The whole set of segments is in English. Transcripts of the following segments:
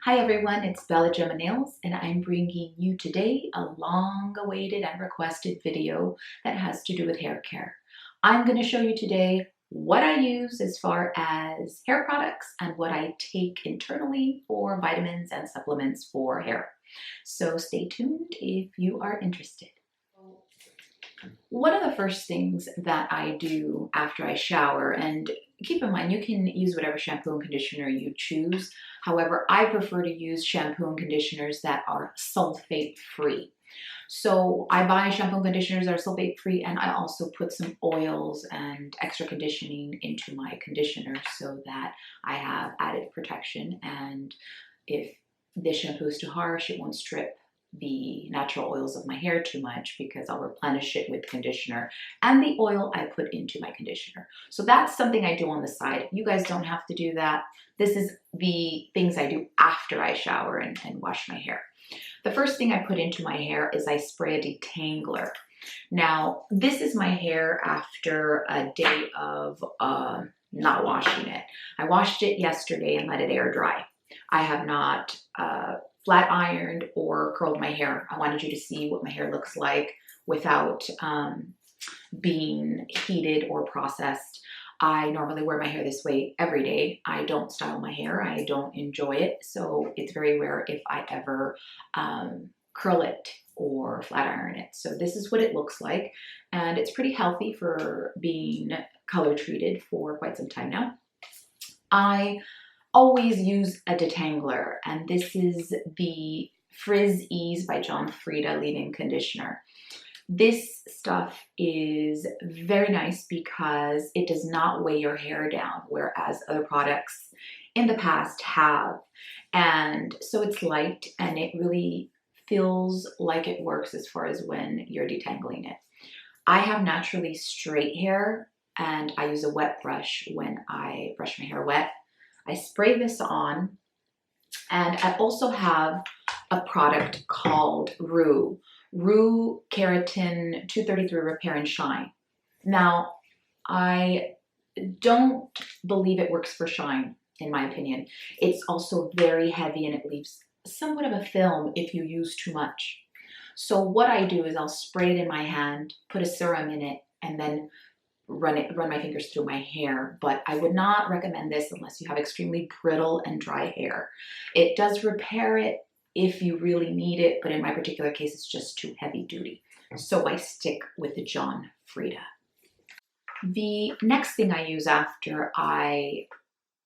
Hi everyone, it's BellaGemaNails and I'm bringing you today a long-awaited and requested video that has to do with hair care. I'm going to show you today what I use as far as hair products and what I take internally for vitamins and supplements for hair. So stay tuned if you are interested. One of the first things that I do after I shower, and keep in mind you can use whatever shampoo and conditioner you choose. However, I prefer to use shampoo and conditioners that are sulfate free. So I buy shampoo and conditioners that are sulfate free, and I also put some oils and extra conditioning into my conditioner so that I have added protection. And if this shampoo is too harsh, it won't strip the natural oils of my hair too much because I'll replenish it with conditioner and the oil I put into my conditioner. So that's something I do on the side. You guys don't have to do that. This is the things I do after I shower and wash my hair. The first thing I put into my hair is I spray a detangler. Now, this is my hair after a day of not washing it. I washed it yesterday and let it air dry. I have not flat ironed or curled my hair. I wanted you to see what my hair looks like without being heated or processed. I normally wear my hair this way every day. I don't style my hair. I don't enjoy it. So it's very rare if I ever curl it or flat iron it. So this is what it looks like. And it's pretty healthy for being color treated for quite some time now. I always use a detangler, and this is the Frizz Ease by John Frieda leave-in conditioner. This stuff is very nice because it does not weigh your hair down, whereas other products in the past have. And so it's light and it really feels like it works as far as when you're detangling it. I have naturally straight hair and I use a wet brush when I brush my hair wet. I spray this on, and I also have a product called Roux Keratin 233 Repair and Shine. Now, I don't believe it works for shine, in my opinion. It's also very heavy and it leaves somewhat of a film if you use too much. So what I do is I'll spray it in my hand, put a serum in it, and then run my fingers through my hair. But I would not recommend this unless you have extremely brittle and dry hair. It does repair it if you really need it, but in my particular case, it's just too heavy duty. So I stick with the John Frieda. The next thing I use after I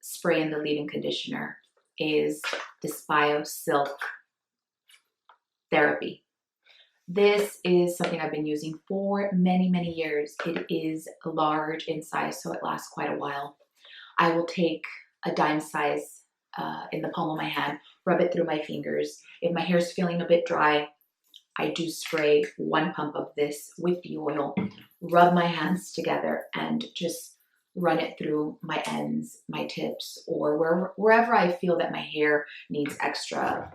spray in the leave-in conditioner is this Biosilk therapy. This is something I've been using for many, many years. It is large in size, so it lasts quite a while. I will take a dime size in the palm of my hand, rub it through my fingers. If my hair is feeling a bit dry, I do spray one pump of this with the oil, rub my hands together, and just run it through my ends, my tips, or wherever I feel that my hair needs extra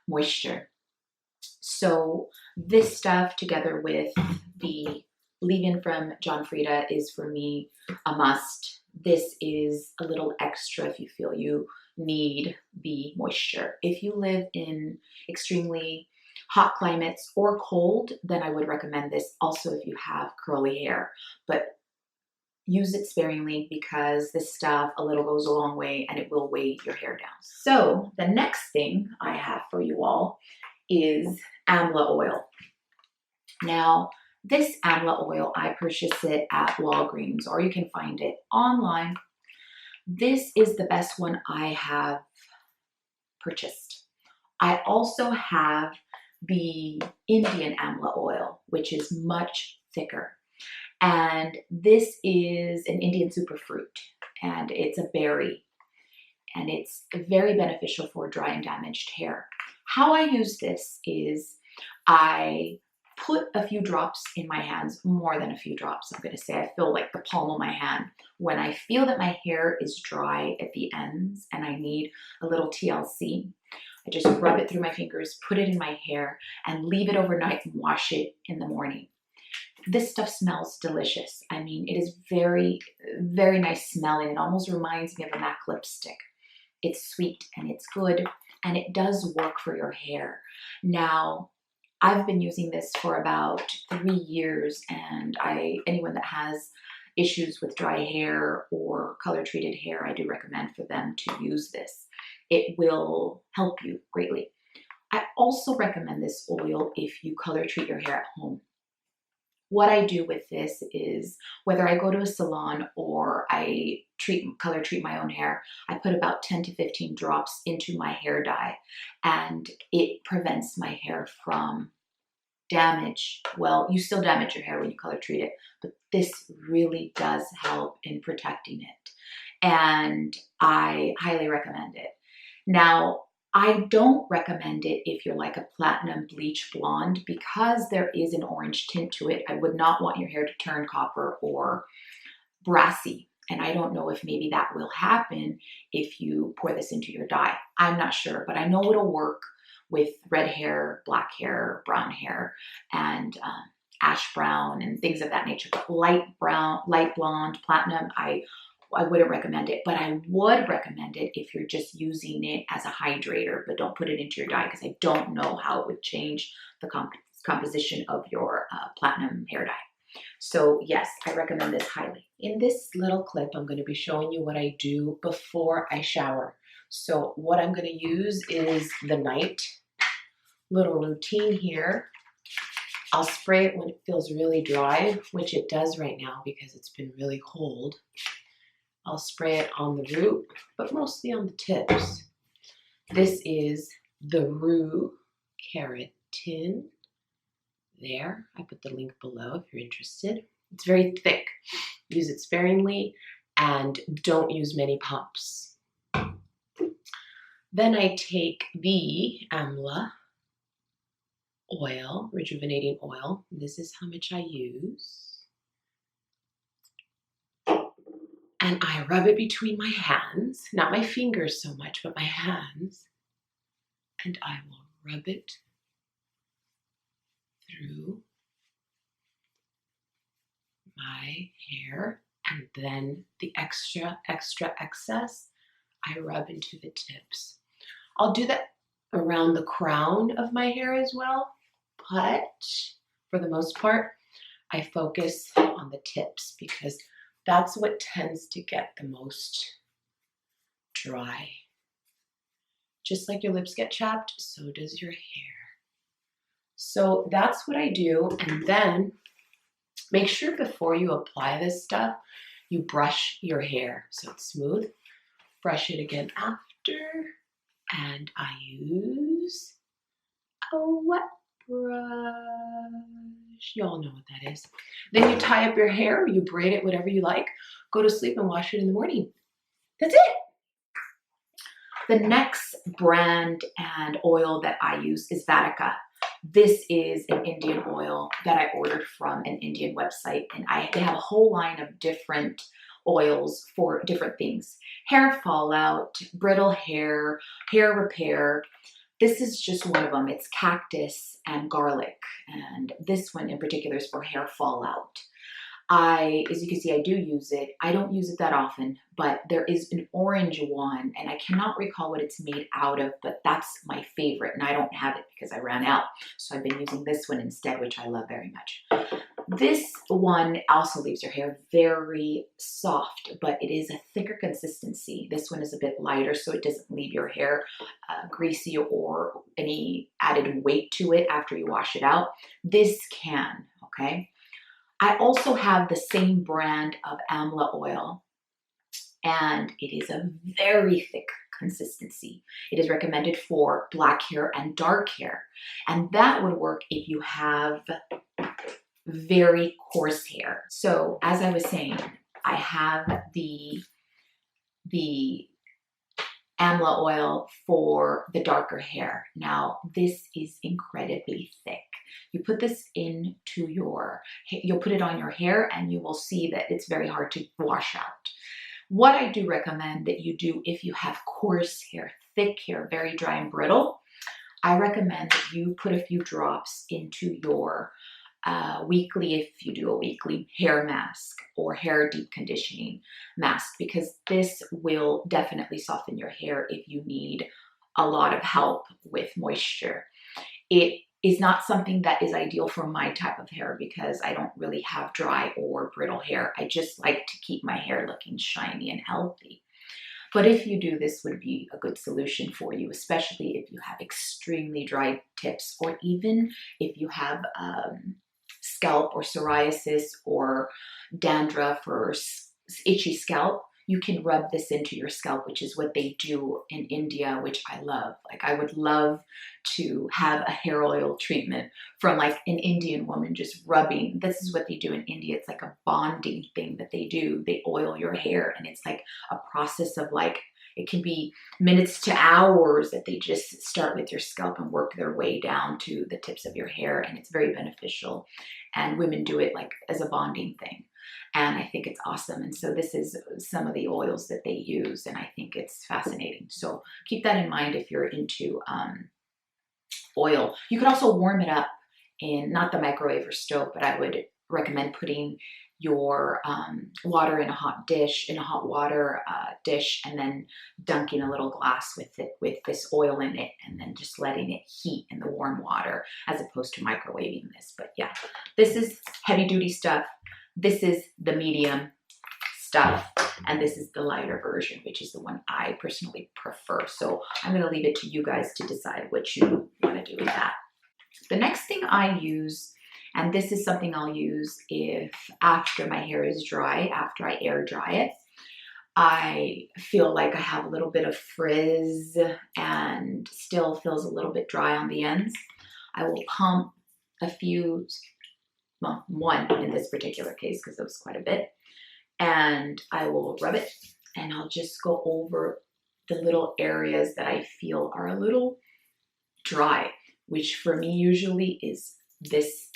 moisture. So this stuff together with the leave-in from John Frieda is for me a must. This is a little extra if you feel you need the moisture. If you live in extremely hot climates or cold, then I would recommend this also if you have curly hair. But use it sparingly because this stuff, a little goes a long way and it will weigh your hair down. So the next thing I have for you all is Amla oil. Now, this Amla oil, I purchase it at Walgreens, or you can find it online. This is the best one I have purchased. I also have the Indian Amla oil, which is much thicker. And this is an Indian superfruit, and it's a berry, and it's very beneficial for dry and damaged hair. How I use this is I put a few drops in my hands, more than a few drops, I'm going to say. I feel like the palm of my hand. When I feel that my hair is dry at the ends and I need a little TLC, I just rub it through my fingers, put it in my hair, and leave it overnight and wash it in the morning. This stuff smells delicious. I mean, it is very, very nice smelling. It almost reminds me of a MAC lipstick. It's sweet and it's good, and it does work for your hair. Now, I've been using this for about 3 years, and anyone that has issues with dry hair or color treated hair, I do recommend for them to use this. It will help you greatly. I also recommend this oil if you color treat your hair at home. What I do with this is, whether I go to a salon or I color treat my own hair, I put about 10 to 15 drops into my hair dye, and it prevents my hair from damage. Well, you still damage your hair when you color treat it, but this really does help in protecting it. And I highly recommend it. Now, I don't recommend it if you're like a platinum bleach blonde, because there is an orange tint to it. I would not want your hair to turn copper or brassy. And I don't know if maybe that will happen if you pour this into your dye. I'm not sure, but I know it'll work with red hair, black hair, brown hair, and ash brown and things of that nature. But light brown, light blonde, platinum, I wouldn't recommend it, but I would recommend it if you're just using it as a hydrator, but don't put it into your dye, because I don't know how it would change the composition of your platinum hair dye. So yes, I recommend this highly. In this little clip, I'm going to be showing you what I do before I shower. So what I'm going to use is the night little routine here. I'll spray it when it feels really dry, which it does right now because it's been really cold. I'll spray it on the root, but mostly on the tips. This is the Roux Keratin. There, I put the link below if you're interested. It's very thick. Use it sparingly and don't use many pumps. Then I take the Amla Oil Rejuvenating Oil. This is how much I use. And I rub it between my hands, not my fingers so much, but my hands. And I will rub it through my hair. And then the extra excess, I rub into the tips. I'll do that around the crown of my hair as well, but for the most part, I focus on the tips because that's what tends to get the most dry. Just like your lips get chapped, so does your hair. So that's what I do. And then make sure before you apply this stuff, you brush your hair so it's smooth. Brush it again after. And I use a wet brush. Y'all know what that is. Then you tie up your hair, you braid it, whatever you like. Go to sleep and wash it in the morning. That's it. The next brand and oil that I use is Vatika. This is an Indian oil that I ordered from an Indian website, and they have a whole line of different oils for different things. Hair fallout, brittle hair, hair repair. This is just one of them. It's cactus and garlic, and this one in particular is for hair fallout. As you can see, I do use it. I don't use it that often, but there is an orange one, and I cannot recall what it's made out of, but that's my favorite, and I don't have it because I ran out. So I've been using this one instead, which I love very much. This one also leaves your hair very soft, but it is a thicker consistency. This one is a bit lighter, so it doesn't leave your hair greasy or any added weight to it after you wash it out. This can, okay? I also have the same brand of Amla oil, and it is a very thick consistency. It is recommended for black hair and dark hair, and that would work if you have very coarse hair. So as I was saying, I have the Amla oil for the darker hair. Now, this is incredibly thick. You put this into you'll put it on your hair and you will see that it's very hard to wash out. What I do recommend that you do if you have coarse hair, thick hair, very dry and brittle, I recommend that you put a few drops into your weekly, if you do a weekly hair mask or hair deep conditioning mask, because this will definitely soften your hair if you need a lot of help with moisture. It is not something that is ideal for my type of hair because I don't really have dry or brittle hair. I just like to keep my hair looking shiny and healthy. But if you do, this would be a good solution for you, especially if you have extremely dry tips, or even if you have scalp or psoriasis or dandruff or itchy scalp. You can rub this into your scalp, which is what they do in India, which I love. Like, I would love to have a hair oil treatment from like an Indian woman just rubbing. This is what they do in India. It's like a bonding thing that they do. They oil your hair, and it's like a process of like, it can be minutes to hours that they just start with your scalp and work their way down to the tips of your hair. And it's very beneficial. And women do it like as a bonding thing. And I think it's awesome. And so this is some of the oils that they use, and I think it's fascinating. So keep that in mind if you're into oil. You could also warm it up in, not the microwave or stove, but I would recommend putting your water in a hot dish, in a hot water dish, and then dunking a little glass with it, with this oil in it, and then just letting it heat in the warm water as opposed to microwaving this. But yeah, this is heavy duty stuff. This is the medium stuff, and this is the lighter version, which is the one I personally prefer. So I'm going to leave it to you guys to decide what you want to do with that. The next thing I use, and this is something I'll use if after my hair is dry, after I air dry it, I feel like I have a little bit of frizz and still feels a little bit dry on the ends. I will pump a few, well, one in this particular case because it was quite a bit, and I will rub it, and I'll just go over the little areas that I feel are a little dry, which for me usually is this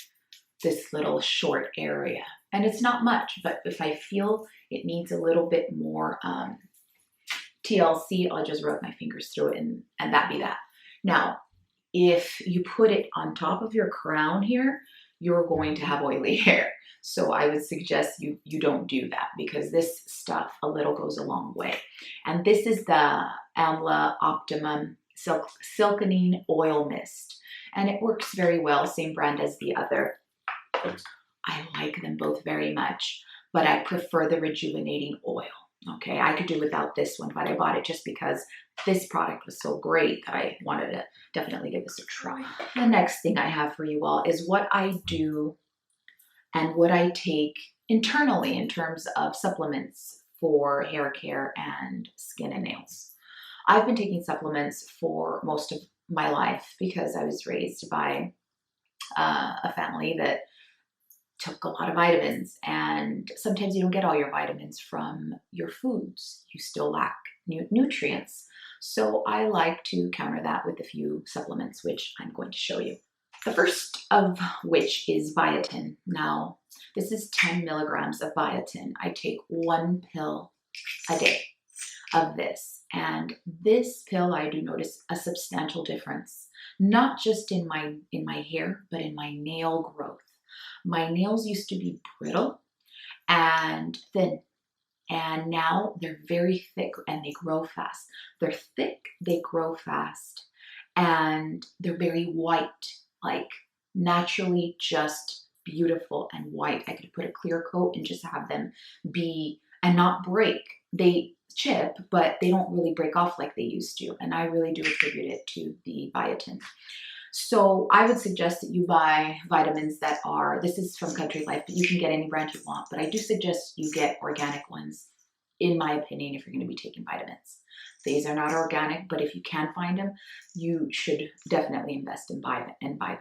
little short area. And it's not much, but if I feel it needs a little bit more TLC, I'll just rub my fingers through it, and that be that. Now, if you put it on top of your crown here, you're going to have oily hair. So I would suggest you don't do that, because this stuff a little goes a long way. And this is the Amla Optimum Silkening Oil Mist. And it works very well, same brand as the other. I like them both very much, but I prefer the rejuvenating oil. Okay, I could do without this one, but I bought it just because this product was so great that I wanted to definitely give this a try. The next thing I have for you all is what I do and what I take internally in terms of supplements for hair care and skin and nails. I've been taking supplements for most of my life because I was raised by a family that took a lot of vitamins, and sometimes you don't get all your vitamins from your foods. You still lack nutrients. So I like to counter that with a few supplements, which I'm going to show you. The first of which is biotin. Now, this is 10 milligrams of biotin. I take 1 pill a day of this. And this pill, I do notice a substantial difference, not just in my hair, but in my nail growth. My nails used to be brittle and thin, and now they're very thick and they grow fast. They're thick, they grow fast, and they're very white, like naturally just beautiful and white. I could put a clear coat and just have them be and not break. They chip, but they don't really break off like they used to, and I really do attribute it to the biotin. So I would suggest that you buy vitamins that are, this is from Country Life, but you can get any brand you want, but I do suggest you get organic ones, in my opinion, if you're going to be taking vitamins. These are not organic, but if you can find them, you should definitely invest and buy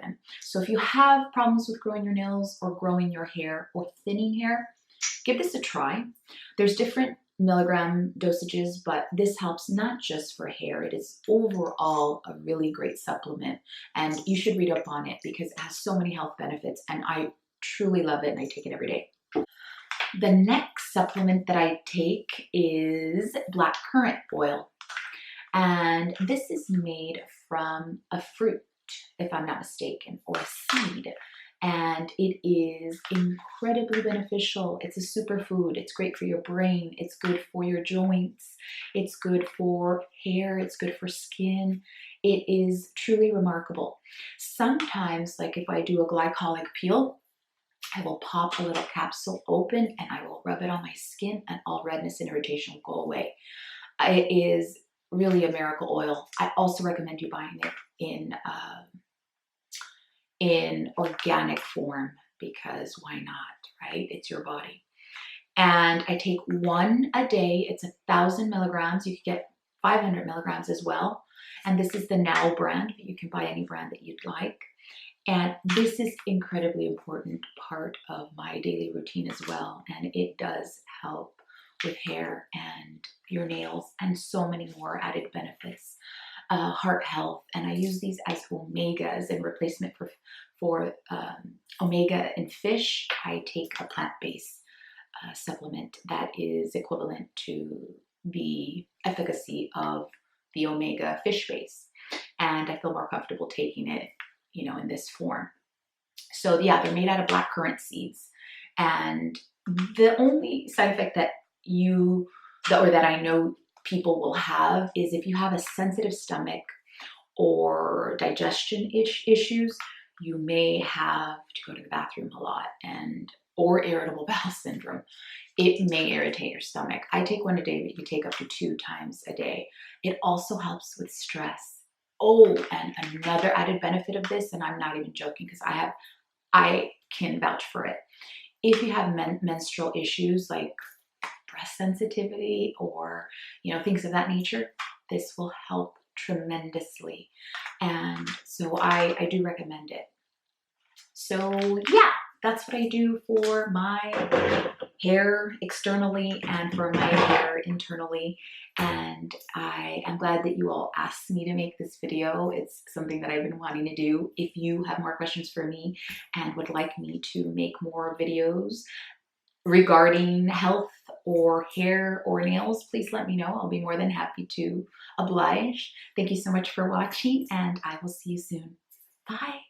them. So if you have problems with growing your nails or growing your hair or thinning hair, give this a try. There's different milligram dosages, but this helps not just for hair. It is overall a really great supplement, and you should read up on it because it has so many health benefits, and I truly love it and I take it every day. The next supplement that I take is Blackcurrant Oil, and this is made from a fruit, if I'm not mistaken, or a seed. and it is incredibly beneficial. It's a superfood. It's great for your brain. It's good for your joints. It's good for hair. It's good for skin. It is truly remarkable. Sometimes, like if I do a glycolic peel, I will pop a little capsule open and I will rub it on my skin, and all redness and irritation will go away. It is really a miracle oil. I also recommend you buying it in organic form, because why not, right? It's your body. And I take one a day. It's 1,000 milligrams. You could get 500 milligrams as well. And this is the Now brand, but you can buy any brand that you'd like. And this is incredibly important part of my daily routine as well. And it does help with hair and your nails and so many more added benefits. Heart health, and I use these as omegas in replacement for omega in fish. I take a plant-based supplement that is equivalent to the efficacy of the omega fish base, and I feel more comfortable taking it, you know, in this form. So yeah, they're made out of blackcurrant seeds, and the only side effect that that I know people will have is if you have a sensitive stomach or digestion issues, you may have to go to the bathroom a lot, or irritable bowel syndrome. It may irritate your stomach. I take one a day, but you take up to 2 times a day. It also helps with stress. Oh, and another added benefit of this, and I'm not even joking because I can vouch for it. If you have menstrual issues like breast sensitivity or, you know, things of that nature, this will help tremendously. And so I do recommend it. So yeah, that's what I do for my hair externally and for my hair internally. And I am glad that you all asked me to make this video. It's something that I've been wanting to do. If you have more questions for me and would like me to make more videos regarding health or hair or nails, please let me know. I'll be more than happy to oblige. Thank you so much for watching, and I will see you soon. Bye.